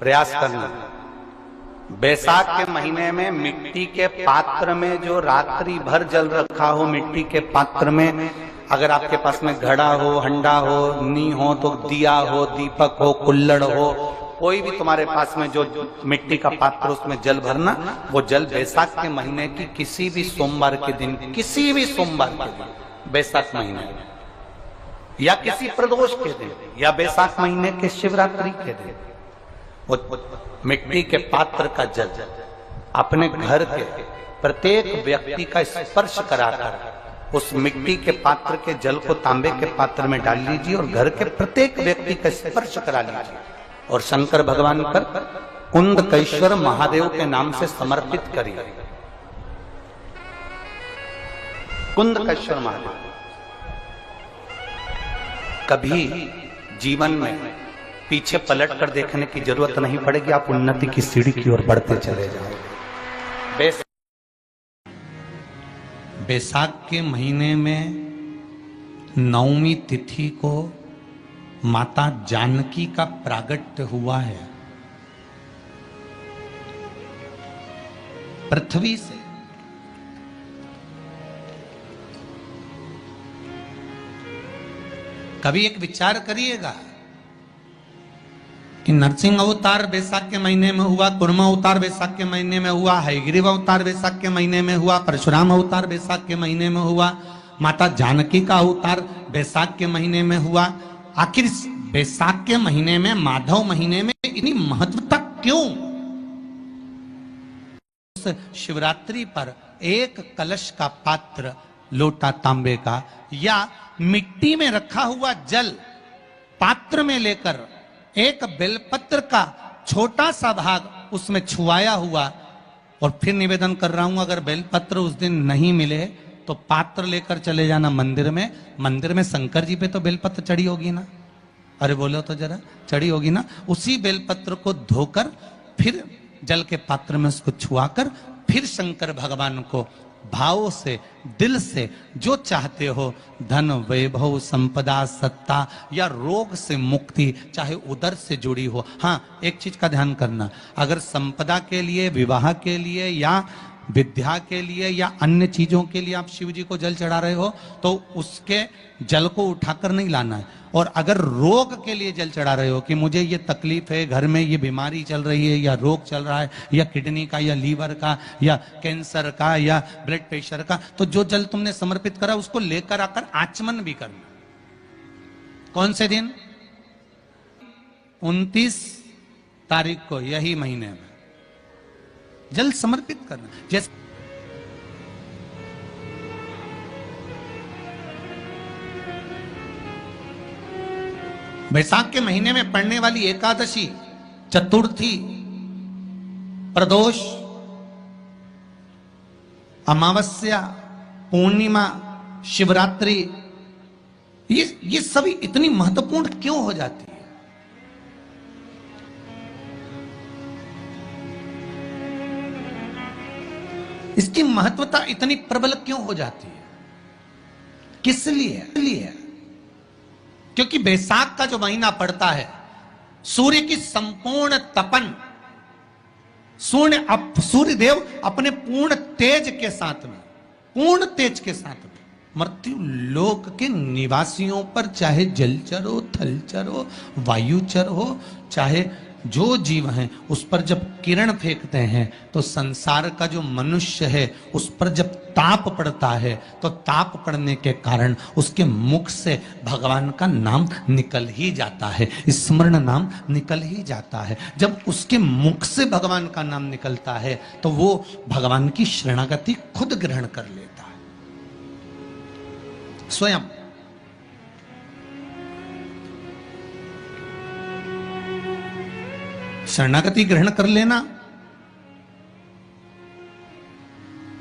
प्रयास करना। बैसाख के महीने में मिट्टी के पात्र में जो रात्रि भर जल रखा हो, मिट्टी के पात्र में, अगर आपके पास में घड़ा हो, हंडा हो, नी हो, तो दिया हो, दीपक हो, कुल्लड़ हो, कोई भी तुम्हारे पास में जो मिट्टी का पात्र, उसमें जल भरना। वो जल बैसाख के महीने की किसी भी सोमवार के दिन, किसी भी सोमवार के दिन, बैसाख महीने में, या किसी प्रदोष के दिन, या बैसाख महीने के शिवरात्रि के दिन, वो मिट्टी के पात्र का जल अपने घर के प्रत्येक व्यक्ति का स्पर्श कराकर उस मिट्टी के पात्र के जल को तांबे के पात्र में डाल लीजिए और घर के प्रत्येक व्यक्ति का स्पर्श करा लीजिए और शंकर भगवान पर कुंदकेश्वर महादेव के नाम से समर्पित करिए। कुंदकेश्वर महादेव। कभी जीवन में पीछे पलट कर देखने की जरूरत नहीं पड़ेगी, आप उन्नति की सीढ़ी की ओर बढ़ते चले जाओगे। बैसाख के महीने में नवमी तिथि को माता जानकी का प्रागट्य हुआ है। पृथ्वी से कभी एक विचार करिएगा कि नरसिंह अवतार बैसाख के महीने में हुआ, कुर्मा अवतार बैसाख के महीने में हुआ, हयग्रीव अवतार बैसाख के महीने में हुआ, परशुराम अवतार बैसाख के महीने में हुआ, माता जानकी का अवतार बैसाख के महीने में हुआ। आखिर बैसाख के महीने में, माधव महीने में इतनी महत्वता क्यों? शिवरात्रि पर एक कलश का पात्र, लोटा तांबे का या मिट्टी में रखा हुआ जल पात्र में लेकर एक बेलपत्र का छोटा सा भाग उसमें छुआया हुआ, और फिर निवेदन कर रहा हूं, अगर बेलपत्र उस दिन नहीं मिले तो पात्र लेकर चले जाना मंदिर में। मंदिर में शंकर जी पे तो बेलपत्र चढ़ी होगी ना, अरे बोलो तो जरा, चढ़ी होगी ना। उसी बेलपत्र को धोकर फिर जल के पात्र में उसको छुआकर फिर शंकर भगवान को भाव से, दिल से जो चाहते हो, धन, वैभव, संपदा, सत्ता या रोग से मुक्ति, चाहे उदर से जुड़ी हो। हाँ, एक चीज का ध्यान करना, अगर संपदा के लिए, विवाह के लिए या विद्या के लिए या अन्य चीजों के लिए आप शिव जी को जल चढ़ा रहे हो तो उसके जल को उठाकर नहीं लाना है। और अगर रोग के लिए जल चढ़ा रहे हो कि मुझे ये तकलीफ है, घर में ये बीमारी चल रही है, या रोग चल रहा है, या किडनी का, या लीवर का, या कैंसर का, या ब्लड प्रेशर का, तो जो जल तुमने समर्पित करा उसको लेकर आकर आचमन भी करना। कौन से दिन? 29 तारीख को, यही महीने में जल समर्पित करना। जैसे बैसाख के महीने में पड़ने वाली एकादशी, चतुर्थी, प्रदोष, अमावस्या, पूर्णिमा, शिवरात्रि, ये सभी इतनी महत्वपूर्ण क्यों हो जाती है? इसकी महत्वता इतनी प्रबल क्यों हो जाती है? किस लिए? क्योंकि बैसाख का जो महीना पड़ता है, सूर्य की संपूर्ण तपन, सूर्य देव अपने पूर्ण तेज के साथ में, पूर्ण तेज के साथ में मृत्यु लोक के निवासियों पर, चाहे जलचर हो, थलचर हो, वायुचर हो, चाहे जो जीव हैं, उस पर जब किरण फेंकते हैं तो संसार का जो मनुष्य है उस पर जब ताप पड़ता है तो ताप पड़ने के कारण उसके मुख से भगवान का नाम निकल ही जाता है, स्मरण नाम निकल ही जाता है। जब उसके मुख से भगवान का नाम निकलता है तो वो भगवान की शरणागति खुद ग्रहण कर लेता है स्वयं। शरणागति ग्रहण कर लेना।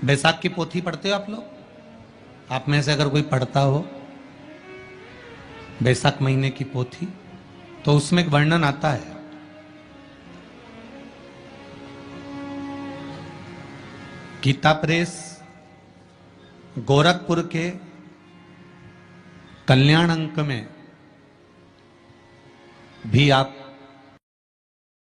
बैसाख की पोथी पढ़ते हो आप लोग? आप में से अगर कोई पढ़ता हो बैसाख महीने की पोथी, तो उसमें एक वर्णन आता है, गीता प्रेस गोरखपुर के कल्याण अंक में भी आप